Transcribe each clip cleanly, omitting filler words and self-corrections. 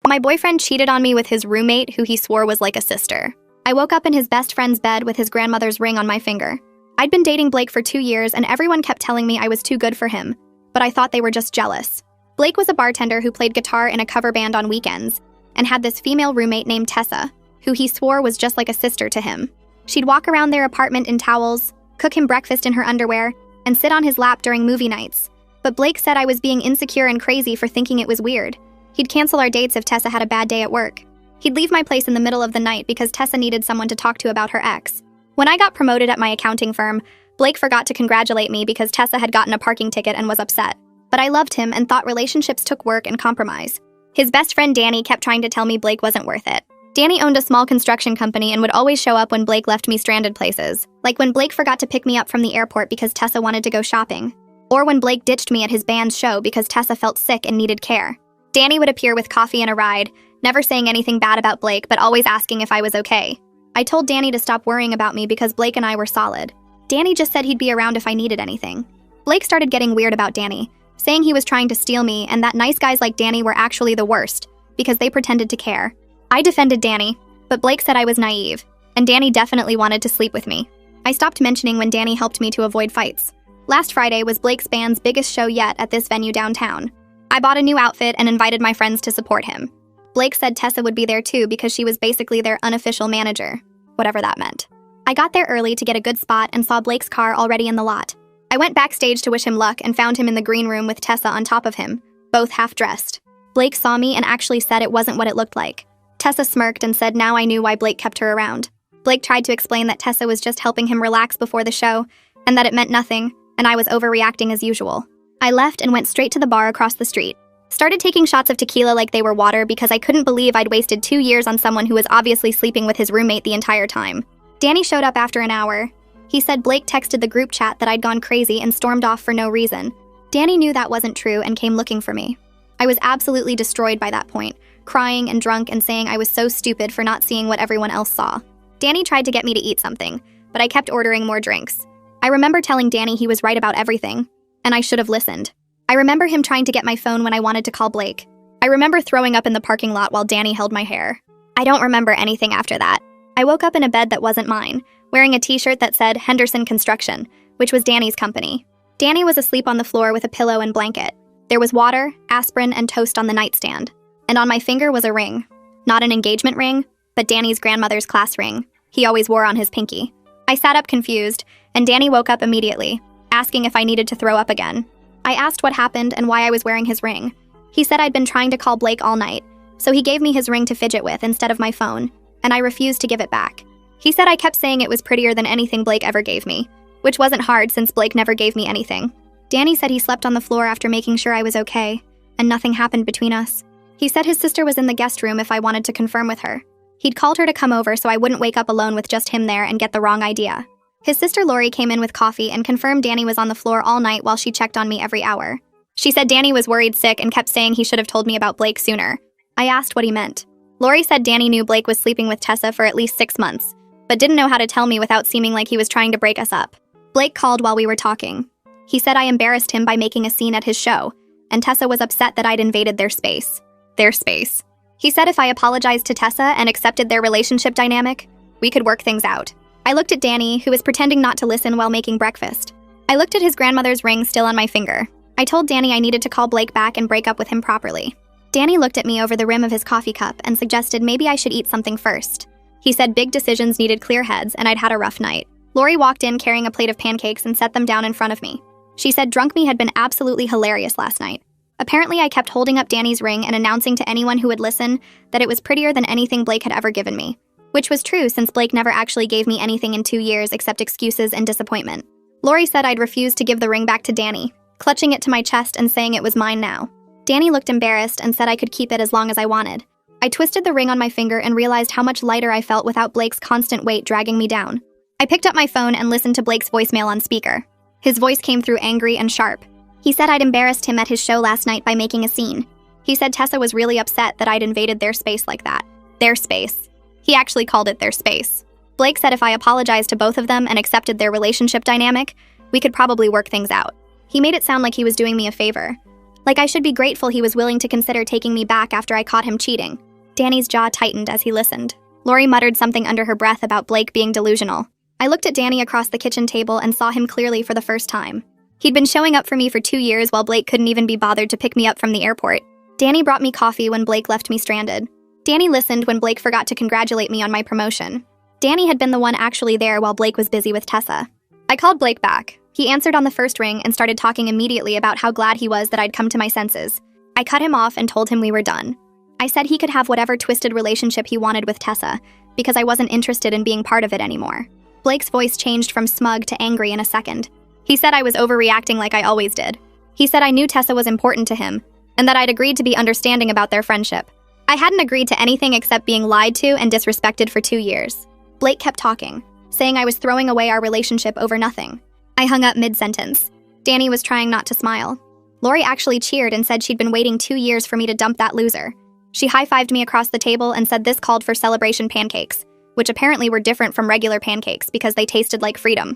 My boyfriend cheated on me with his roommate, who he swore was like a sister. I woke up in his best friend's bed with his grandmother's ring on my finger. I'd been dating Blake for 2 years and everyone kept telling me I was too good for him, but I thought they were just jealous. Blake was a bartender who played guitar in a cover band on weekends and had this female roommate named Tessa, who he swore was just like a sister to him. She'd walk around their apartment in towels, cook him breakfast in her underwear, and sit on his lap during movie nights. But Blake said I was being insecure and crazy for thinking it was weird. He'd cancel our dates if Tessa had a bad day at work. He'd leave my place in the middle of the night because Tessa needed someone to talk to about her ex. When I got promoted at my accounting firm, Blake forgot to congratulate me because Tessa had gotten a parking ticket and was upset. But I loved him and thought relationships took work and compromise. His best friend Danny kept trying to tell me Blake wasn't worth it. Danny owned a small construction company and would always show up when Blake left me stranded places, like when Blake forgot to pick me up from the airport because Tessa wanted to go shopping, or when Blake ditched me at his band's show because Tessa felt sick and needed care. Danny would appear with coffee and a ride, never saying anything bad about Blake but always asking if I was okay. I told Danny to stop worrying about me because Blake and I were solid. Danny just said he'd be around if I needed anything. Blake started getting weird about Danny, saying he was trying to steal me and that nice guys like Danny were actually the worst because they pretended to care. I defended Danny, but Blake said I was naive, and Danny definitely wanted to sleep with me. I stopped mentioning when Danny helped me to avoid fights. Last Friday was Blake's band's biggest show yet at this venue downtown. I bought a new outfit and invited my friends to support him. Blake said Tessa would be there too because she was basically their unofficial manager, whatever that meant. I got there early to get a good spot and saw Blake's car already in the lot. I went backstage to wish him luck and found him in the green room with Tessa on top of him, both half-dressed. Blake saw me and actually said it wasn't what it looked like. Tessa smirked and said now I knew why Blake kept her around. Blake tried to explain that Tessa was just helping him relax before the show, and that it meant nothing, and I was overreacting as usual. I left and went straight to the bar across the street. Started taking shots of tequila like they were water because I couldn't believe I'd wasted 2 years on someone who was obviously sleeping with his roommate the entire time. Danny showed up after an hour. He said Blake texted the group chat that I'd gone crazy and stormed off for no reason. Danny knew that wasn't true and came looking for me. I was absolutely destroyed by that point, crying and drunk and saying I was so stupid for not seeing what everyone else saw. Danny tried to get me to eat something, but I kept ordering more drinks. I remember telling Danny he was right about everything, and I should have listened. I remember him trying to get my phone when I wanted to call Blake. I remember throwing up in the parking lot while Danny held my hair. I don't remember anything after that. I woke up in a bed that wasn't mine, wearing a t-shirt that said Henderson Construction, which was Danny's company. Danny was asleep on the floor with a pillow and blanket. There was water, aspirin, and toast on the nightstand. And on my finger was a ring. Not an engagement ring, but Danny's grandmother's class ring. He always wore on his pinky. I sat up confused, and Danny woke up immediately, asking if I needed to throw up again. I asked what happened and why I was wearing his ring. He said I'd been trying to call Blake all night, so he gave me his ring to fidget with instead of my phone, and I refused to give it back. He said I kept saying it was prettier than anything Blake ever gave me, which wasn't hard since Blake never gave me anything. Danny said he slept on the floor after making sure I was okay, and nothing happened between us. He said his sister was in the guest room if I wanted to confirm with her. He'd called her to come over so I wouldn't wake up alone with just him there and get the wrong idea. His sister Lori came in with coffee and confirmed Danny was on the floor all night while she checked on me every hour. She said Danny was worried sick and kept saying he should have told me about Blake sooner. I asked what he meant. Lori said Danny knew Blake was sleeping with Tessa for at least 6 months, but didn't know how to tell me without seeming like he was trying to break us up. Blake called while we were talking. He said I embarrassed him by making a scene at his show, and Tessa was upset that I'd invaded their space. He said if I apologized to Tessa and accepted their relationship dynamic, we could work things out. I looked at Danny, who was pretending not to listen while making breakfast. I looked at his grandmother's ring still on my finger. I told Danny I needed to call Blake back and break up with him properly. Danny looked at me over the rim of his coffee cup and suggested maybe I should eat something first. He said big decisions needed clear heads and I'd had a rough night. Lori walked in carrying a plate of pancakes and set them down in front of me. She said drunk me had been absolutely hilarious last night. Apparently, I kept holding up Danny's ring and announcing to anyone who would listen that it was prettier than anything Blake had ever given me, which was true since Blake never actually gave me anything in 2 years except excuses and disappointment. Lori said I'd refused to give the ring back to Danny, clutching it to my chest and saying it was mine now. Danny looked embarrassed and said I could keep it as long as I wanted. I twisted the ring on my finger and realized how much lighter I felt without Blake's constant weight dragging me down. I picked up my phone and listened to Blake's voicemail on speaker. His voice came through angry and sharp. He said I'd embarrassed him at his show last night by making a scene. He said Tessa was really upset that I'd invaded their space like that. Their space. He actually called it their space. Blake said if I apologized to both of them and accepted their relationship dynamic, we could probably work things out. He made it sound like he was doing me a favor, Like I should be grateful he was willing to consider taking me back after I caught him cheating. Danny's jaw tightened as he listened. Lori muttered something under her breath about Blake being delusional. I looked at Danny across the kitchen table and saw him clearly for the first time. He'd been showing up for me for 2 years while Blake couldn't even be bothered to pick me up from the airport. Danny brought me coffee when Blake left me stranded. Danny listened when Blake forgot to congratulate me on my promotion. Danny had been the one actually there while Blake was busy with Tessa. I called Blake back. He answered on the first ring and started talking immediately about how glad he was that I'd come to my senses. I cut him off and told him we were done. I said he could have whatever twisted relationship he wanted with Tessa, because I wasn't interested in being part of it anymore. Blake's voice changed from smug to angry in a second. He said I was overreacting like I always did. He said I knew Tessa was important to him, and that I'd agreed to be understanding about their friendship. I hadn't agreed to anything except being lied to and disrespected for 2 years. Blake kept talking, saying I was throwing away our relationship over nothing. I hung up mid-sentence. Danny was trying not to smile. Lori actually cheered and said she'd been waiting 2 years for me to dump that loser. She high-fived me across the table and said this called for celebration pancakes, which apparently were different from regular pancakes because they tasted like freedom.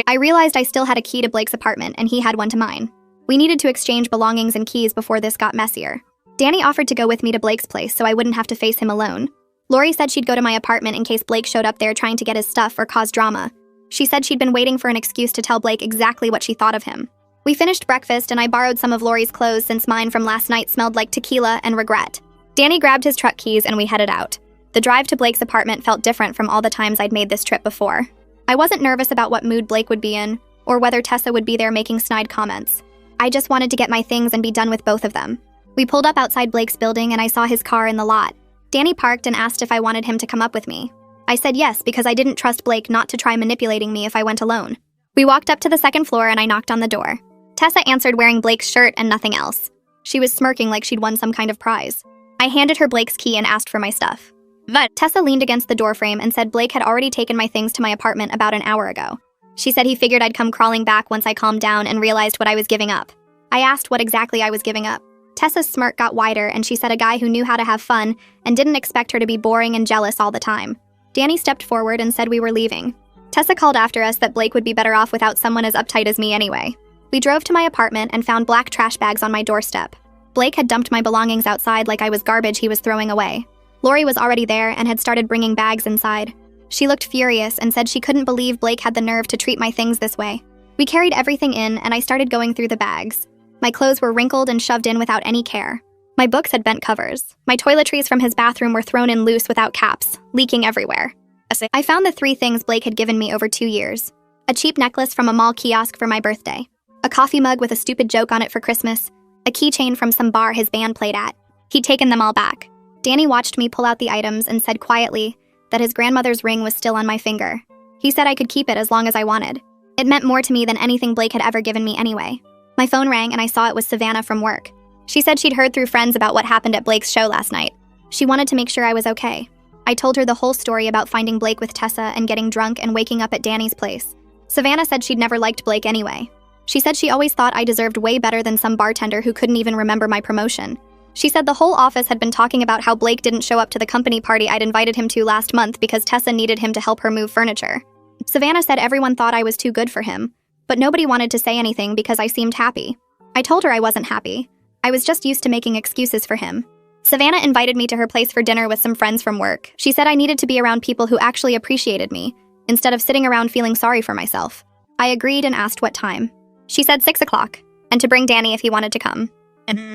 I realized I still had a key to Blake's apartment and he had one to mine. We needed to exchange belongings and keys before this got messier. Danny offered to go with me to Blake's place so I wouldn't have to face him alone. Lori said she'd go to my apartment in case Blake showed up there trying to get his stuff or cause drama. She said she'd been waiting for an excuse to tell Blake exactly what she thought of him. We finished breakfast and I borrowed some of Lori's clothes since mine from last night smelled like tequila and regret. Danny grabbed his truck keys and we headed out. The drive to Blake's apartment felt different from all the times I'd made this trip before. I wasn't nervous about what mood Blake would be in, or whether Tessa would be there making snide comments. I just wanted to get my things and be done with both of them. We pulled up outside Blake's building and I saw his car in the lot. Danny parked and asked if I wanted him to come up with me. I said yes because I didn't trust Blake not to try manipulating me if I went alone. We walked up to the second floor and I knocked on the door. Tessa answered wearing Blake's shirt and nothing else. She was smirking like she'd won some kind of prize. I handed her Blake's key and asked for my stuff. But Tessa leaned against the doorframe and said Blake had already taken my things to my apartment about an hour ago. She said he figured I'd come crawling back once I calmed down and realized what I was giving up. I asked what exactly I was giving up. Tessa's smirk got wider and she said a guy who knew how to have fun and didn't expect her to be boring and jealous all the time. Danny stepped forward and said we were leaving. Tessa called after us that Blake would be better off without someone as uptight as me anyway. We drove to my apartment and found black trash bags on my doorstep. Blake had dumped my belongings outside like I was garbage he was throwing away. Lori was already there and had started bringing bags inside. She looked furious and said she couldn't believe Blake had the nerve to treat my things this way. We carried everything in and I started going through the bags. My clothes were wrinkled and shoved in without any care. My books had bent covers. My toiletries from his bathroom were thrown in loose without caps, leaking everywhere. I found the 3 things Blake had given me over 2 years. A cheap necklace from a mall kiosk for my birthday. A coffee mug with a stupid joke on it for Christmas. A keychain from some bar his band played at. He'd taken them all back. Danny watched me pull out the items and said quietly that his grandmother's ring was still on my finger. He said I could keep it as long as I wanted. It meant more to me than anything Blake had ever given me anyway. My phone rang and I saw it was Savannah from work. She said she'd heard through friends about what happened at Blake's show last night. She wanted to make sure I was okay. I told her the whole story about finding Blake with Tessa and getting drunk and waking up at Danny's place. Savannah said she'd never liked Blake anyway. She said she always thought I deserved way better than some bartender who couldn't even remember my promotion. She said the whole office had been talking about how Blake didn't show up to the company party I'd invited him to last month because Tessa needed him to help her move furniture. Savannah said everyone thought I was too good for him, but nobody wanted to say anything because I seemed happy. I told her I wasn't happy. I was just used to making excuses for him. Savannah invited me to her place for dinner with some friends from work. She said I needed to be around people who actually appreciated me, instead of sitting around feeling sorry for myself. I agreed and asked what time. She said 6 o'clock, and to bring Danny if he wanted to come.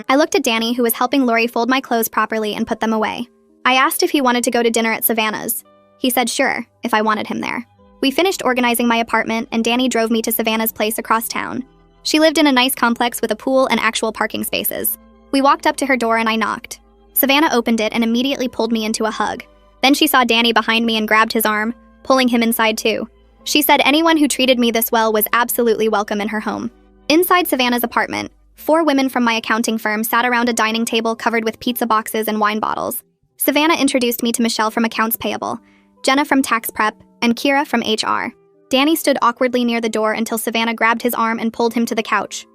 I looked at Danny, who was helping Lori fold my clothes properly and put them away. I asked if he wanted to go to dinner at Savannah's. He said sure, if I wanted him there. We finished organizing my apartment, and Danny drove me to Savannah's place across town. She lived in a nice complex with a pool and actual parking spaces. We walked up to her door and I knocked. Savannah opened it and immediately pulled me into a hug. Then she saw Danny behind me and grabbed his arm, pulling him inside too. She said anyone who treated me this well was absolutely welcome in her home. Inside Savannah's apartment, 4 women from my accounting firm sat around a dining table covered with pizza boxes and wine bottles. Savannah introduced me to Michelle from Accounts Payable, Jenna from Tax Prep, and Kira from HR. Danny stood awkwardly near the door until Savannah grabbed his arm and pulled him to the couch.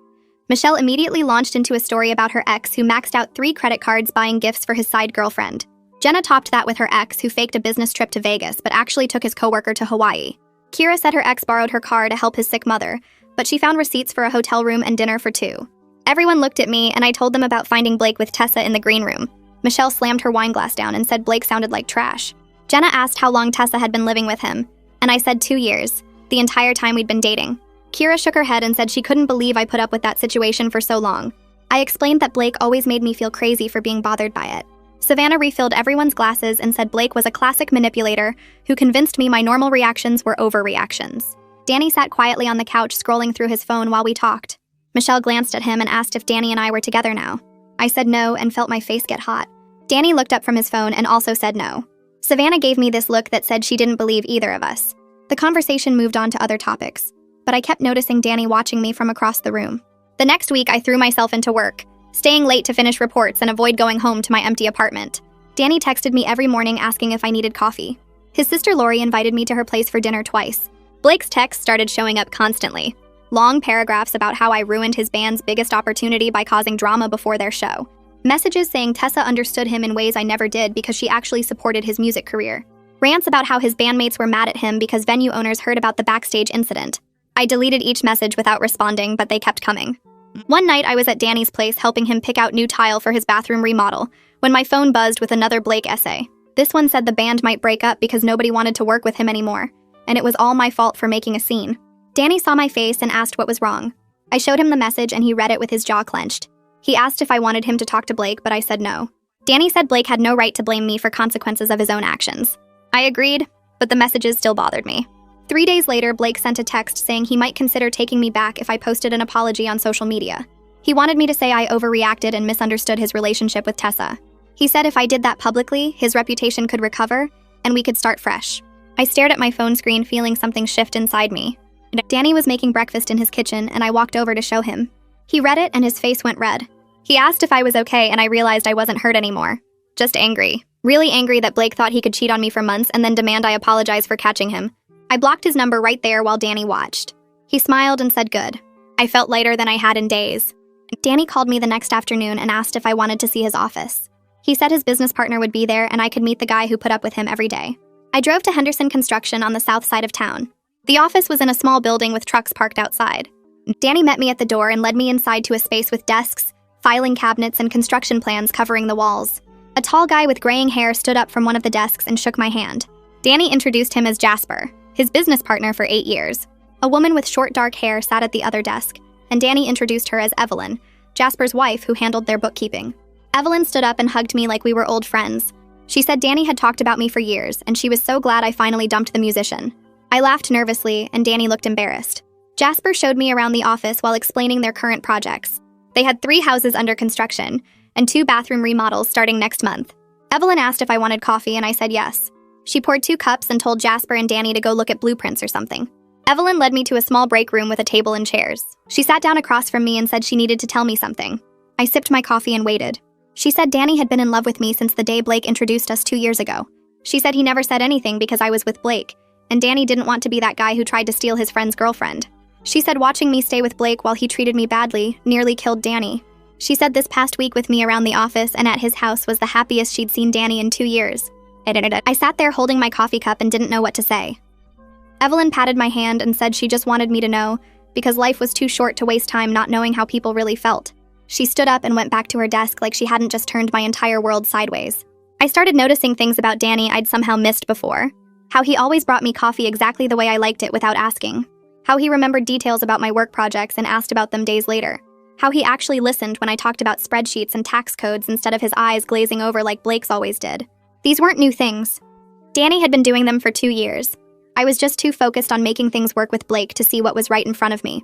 Michelle immediately launched into a story about her ex who maxed out 3 credit cards buying gifts for his side girlfriend. Jenna topped that with her ex who faked a business trip to Vegas but actually took his coworker to Hawaii. Kira said her ex borrowed her car to help his sick mother, but she found receipts for a hotel room and dinner for 2. Everyone looked at me, and I told them about finding Blake with Tessa in the green room. Michelle slammed her wine glass down and said Blake sounded like trash. Jenna asked how long Tessa had been living with him, and I said 2 years, the entire time we'd been dating. Kira shook her head and said she couldn't believe I put up with that situation for so long. I explained that Blake always made me feel crazy for being bothered by it. Savannah refilled everyone's glasses and said Blake was a classic manipulator who convinced me my normal reactions were overreactions. Danny sat quietly on the couch scrolling through his phone while we talked. Michelle glanced at him and asked if Danny and I were together now. I said no and felt my face get hot. Danny looked up from his phone and also said no. Savannah gave me this look that said she didn't believe either of us. The conversation moved on to other topics, but I kept noticing Danny watching me from across the room. The next week, I threw myself into work, staying late to finish reports and avoid going home to my empty apartment. Danny texted me every morning asking if I needed coffee. His sister Lori invited me to her place for dinner twice. Blake's texts started showing up constantly. Long paragraphs about how I ruined his band's biggest opportunity by causing drama before their show. Messages saying Tessa understood him in ways I never did because she actually supported his music career. Rants about how his bandmates were mad at him because venue owners heard about the backstage incident. I deleted each message without responding, but they kept coming. One night, I was at Danny's place helping him pick out new tile for his bathroom remodel, when my phone buzzed with another Blake essay. This one said the band might break up because nobody wanted to work with him anymore, and it was all my fault for making a scene. Danny saw my face and asked what was wrong. I showed him the message and he read it with his jaw clenched. He asked if I wanted him to talk to Blake, but I said no. Danny said Blake had no right to blame me for consequences of his own actions. I agreed, but the messages still bothered me. 3 days later, Blake sent a text saying he might consider taking me back if I posted an apology on social media. He wanted me to say I overreacted and misunderstood his relationship with Tessa. He said if I did that publicly, his reputation could recover, and we could start fresh. I stared at my phone screen, feeling something shift inside me. Danny was making breakfast in his kitchen, and I walked over to show him. He read it, and his face went red. He asked if I was okay, and I realized I wasn't hurt anymore. Just angry. Really angry that Blake thought he could cheat on me for months and then demand I apologize for catching him. I blocked his number right there while Danny watched. He smiled and said good. I felt lighter than I had in days. Danny called me the next afternoon and asked if I wanted to see his office. He said his business partner would be there and I could meet the guy who put up with him every day. I drove to Henderson Construction on the south side of town. The office was in a small building with trucks parked outside. Danny met me at the door and led me inside to a space with desks, filing cabinets, and construction plans covering the walls. A tall guy with graying hair stood up from one of the desks and shook my hand. Danny introduced him as Jasper, his business partner for 8 years. A woman with short dark hair sat at the other desk, and Danny introduced her as Evelyn, Jasper's wife who handled their bookkeeping. Evelyn stood up and hugged me like we were old friends. She said Danny had talked about me for years, and she was so glad I finally dumped the musician. I laughed nervously, and Danny looked embarrassed. Jasper showed me around the office while explaining their current projects. They had 3 houses under construction, and 2 bathroom remodels starting next month. Evelyn asked if I wanted coffee, and I said yes. She poured 2 cups and told Jasper and Danny to go look at blueprints or something. Evelyn led me to a small break room with a table and chairs. She sat down across from me and said she needed to tell me something. I sipped my coffee and waited. She said Danny had been in love with me since the day Blake introduced us 2 years ago. She said he never said anything because I was with Blake, and Danny didn't want to be that guy who tried to steal his friend's girlfriend. She said watching me stay with Blake while he treated me badly nearly killed Danny. She said this past week with me around the office and at his house was the happiest she'd seen Danny in 2 years. I sat there holding my coffee cup and didn't know what to say. Evelyn patted my hand and said she just wanted me to know, because life was too short to waste time not knowing how people really felt. She stood up and went back to her desk like she hadn't just turned my entire world sideways. I started noticing things about Danny I'd somehow missed before. How he always brought me coffee exactly the way I liked it without asking. How he remembered details about my work projects and asked about them days later. How he actually listened when I talked about spreadsheets and tax codes instead of his eyes glazing over like Blake's always did. These weren't new things. Danny had been doing them for 2 years. I was just too focused on making things work with Blake to see what was right in front of me.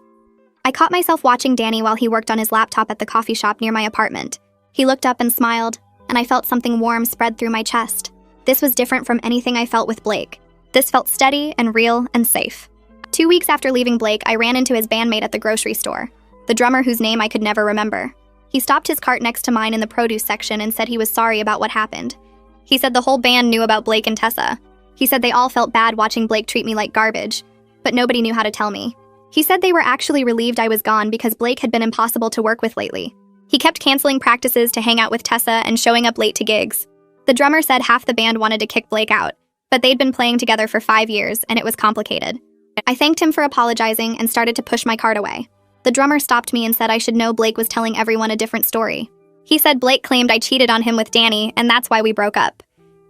I caught myself watching Danny while he worked on his laptop at the coffee shop near my apartment. He looked up and smiled, and I felt something warm spread through my chest. This was different from anything I felt with Blake. This felt steady and real and safe. 2 weeks after leaving Blake, I ran into his bandmate at the grocery store, the drummer whose name I could never remember. He stopped his cart next to mine in the produce section and said he was sorry about what happened. He said the whole band knew about Blake and Tessa. He said they all felt bad watching Blake treat me like garbage, but nobody knew how to tell me. He said they were actually relieved I was gone because Blake had been impossible to work with lately. He kept canceling practices to hang out with Tessa and showing up late to gigs. The drummer said half the band wanted to kick Blake out, but they'd been playing together for 5 years and it was complicated. I thanked him for apologizing and started to push my cart away. The drummer stopped me and said I should know Blake was telling everyone a different story. He said Blake claimed I cheated on him with Danny, and that's why we broke up.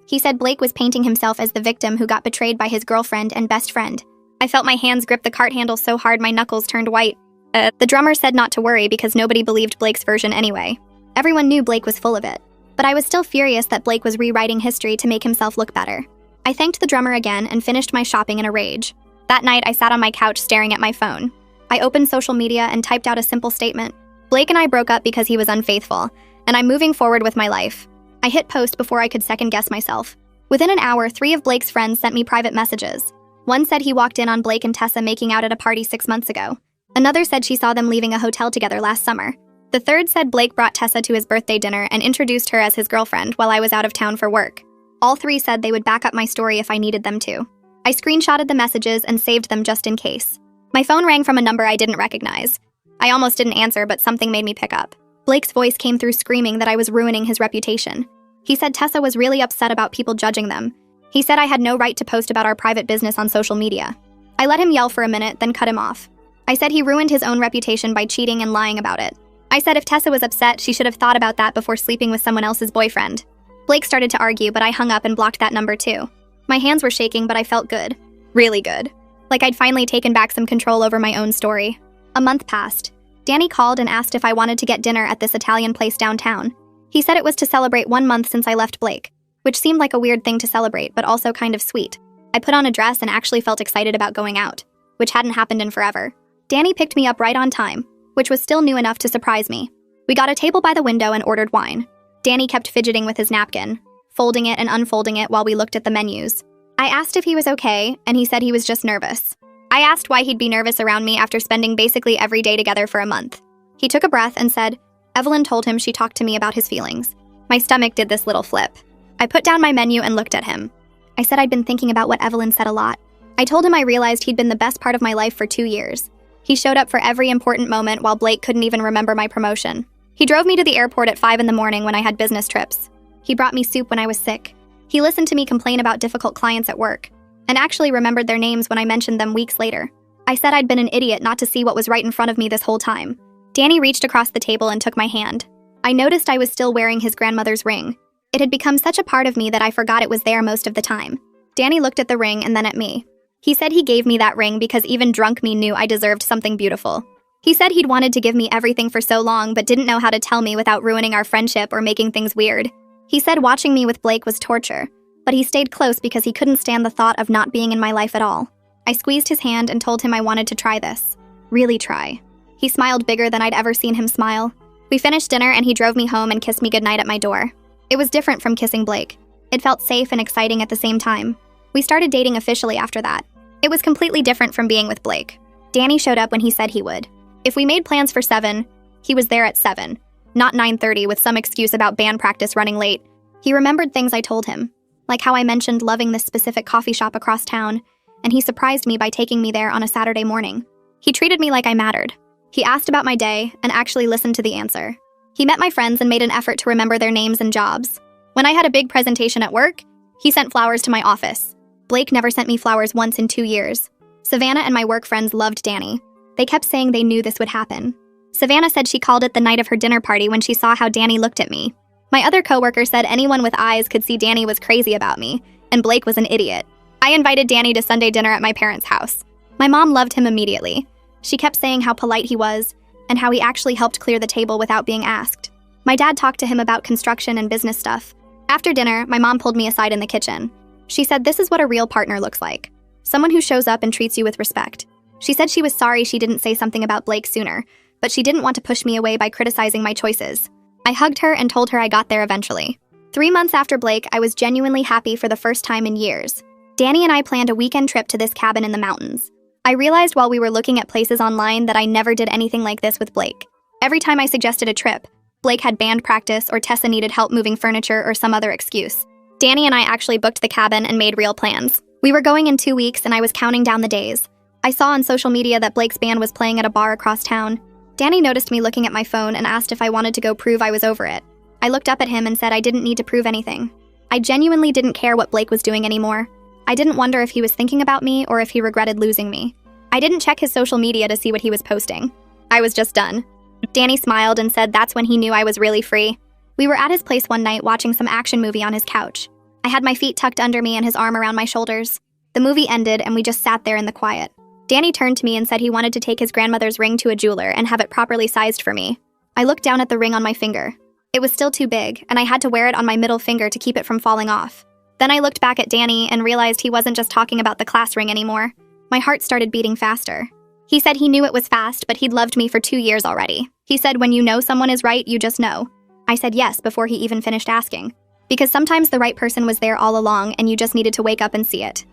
He said Blake was painting himself as the victim who got betrayed by his girlfriend and best friend. I felt my hands grip the cart handle so hard my knuckles turned white. The drummer said not to worry because nobody believed Blake's version anyway. Everyone knew Blake was full of it. But I was still furious that Blake was rewriting history to make himself look better. I thanked the drummer again and finished my shopping in a rage. That night, I sat on my couch staring at my phone. I opened social media and typed out a simple statement. Blake and I broke up because he was unfaithful, and I'm moving forward with my life. I hit post before I could second-guess myself. Within an hour, 3 of Blake's friends sent me private messages. One said he walked in on Blake and Tessa making out at a party 6 months ago. Another said she saw them leaving a hotel together last summer. The third said Blake brought Tessa to his birthday dinner and introduced her as his girlfriend while I was out of town for work. All 3 said they would back up my story if I needed them to. I screenshotted the messages and saved them just in case. My phone rang from a number I didn't recognize. I almost didn't answer, but something made me pick up. Blake's voice came through screaming that I was ruining his reputation. He said Tessa was really upset about people judging them. He said I had no right to post about our private business on social media. I let him yell for a minute, then cut him off. I said he ruined his own reputation by cheating and lying about it. I said if Tessa was upset, she should have thought about that before sleeping with someone else's boyfriend. Blake started to argue, but I hung up and blocked that number too. My hands were shaking, but I felt good. Really good. Like I'd finally taken back some control over my own story. A month passed. Danny called and asked if I wanted to get dinner at this Italian place downtown. He said it was to celebrate 1 month since I left Blake, which seemed like a weird thing to celebrate, but also kind of sweet. I put on a dress and actually felt excited about going out, which hadn't happened in forever. Danny picked me up right on time, which was still new enough to surprise me. We got a table by the window and ordered wine. Danny kept fidgeting with his napkin, folding it and unfolding it while we looked at the menus. I asked if he was okay, and he said he was just nervous. I asked why he'd be nervous around me after spending basically every day together for a month. He took a breath and said, Evelyn told him she talked to me about his feelings. My stomach did this little flip. I put down my menu and looked at him. I said I'd been thinking about what Evelyn said a lot. I told him I realized he'd been the best part of my life for 2 years. He showed up for every important moment while Blake couldn't even remember my promotion. He drove me to the airport at 5 in the morning when I had business trips. He brought me soup when I was sick. He listened to me complain about difficult clients at work, and actually remembered their names when I mentioned them weeks later. I said I'd been an idiot not to see what was right in front of me this whole time. Danny reached across the table and took my hand. I noticed I was still wearing his grandmother's ring. It had become such a part of me that I forgot it was there most of the time. Danny looked at the ring and then at me. He said he gave me that ring because even drunk me knew I deserved something beautiful. He said he'd wanted to give me everything for so long but didn't know how to tell me without ruining our friendship or making things weird. He said watching me with Blake was torture, but he stayed close because he couldn't stand the thought of not being in my life at all. I squeezed his hand and told him I wanted to try this. Really try. He smiled bigger than I'd ever seen him smile. We finished dinner and he drove me home and kissed me goodnight at my door. It was different from kissing Blake. It felt safe and exciting at the same time. We started dating officially after that. It was completely different from being with Blake. Danny showed up when he said he would. If we made plans for 7, he was there at 7, not 9:30 with some excuse about band practice running late. He remembered things I told him, like how I mentioned loving this specific coffee shop across town, and he surprised me by taking me there on a Saturday morning. He treated me like I mattered. He asked about my day and actually listened to the answer. He met my friends and made an effort to remember their names and jobs. When I had a big presentation at work, he sent flowers to my office. Blake never sent me flowers once in 2 years. Savannah and my work friends loved Danny. They kept saying they knew this would happen. Savannah said she called it the night of her dinner party when she saw how Danny looked at me. My other coworker said anyone with eyes could see Danny was crazy about me, and Blake was an idiot. I invited Danny to Sunday dinner at my parents' house. My mom loved him immediately. She kept saying how polite he was, and how he actually helped clear the table without being asked. My dad talked to him about construction and business stuff. After dinner, my mom pulled me aside in the kitchen. She said this is what a real partner looks like. Someone who shows up and treats you with respect. She said she was sorry she didn't say something about Blake sooner, but she didn't want to push me away by criticizing my choices. I hugged her and told her I got there eventually. 3 months after Blake, I was genuinely happy for the first time in years. Danny and I planned a weekend trip to this cabin in the mountains. I realized while we were looking at places online that I never did anything like this with Blake. Every time I suggested a trip, Blake had band practice or Tessa needed help moving furniture or some other excuse. Danny and I actually booked the cabin and made real plans. We were going in 2 weeks and I was counting down the days. I saw on social media that Blake's band was playing at a bar across town. Danny noticed me looking at my phone and asked if I wanted to go prove I was over it. I looked up at him and said I didn't need to prove anything. I genuinely didn't care what Blake was doing anymore. I didn't wonder if he was thinking about me or if he regretted losing me. I didn't check his social media to see what he was posting. I was just done. Danny smiled and said that's when he knew I was really free. We were at his place one night watching some action movie on his couch. I had my feet tucked under me and his arm around my shoulders. The movie ended and we just sat there in the quiet. Danny turned to me and said he wanted to take his grandmother's ring to a jeweler and have it properly sized for me. I looked down at the ring on my finger. It was still too big, and I had to wear it on my middle finger to keep it from falling off. Then I looked back at Danny and realized he wasn't just talking about the class ring anymore. My heart started beating faster. He said he knew it was fast, but he'd loved me for 2 years already. He said when you know someone is right, you just know. I said yes before he even finished asking. Because sometimes the right person was there all along and you just needed to wake up and see it.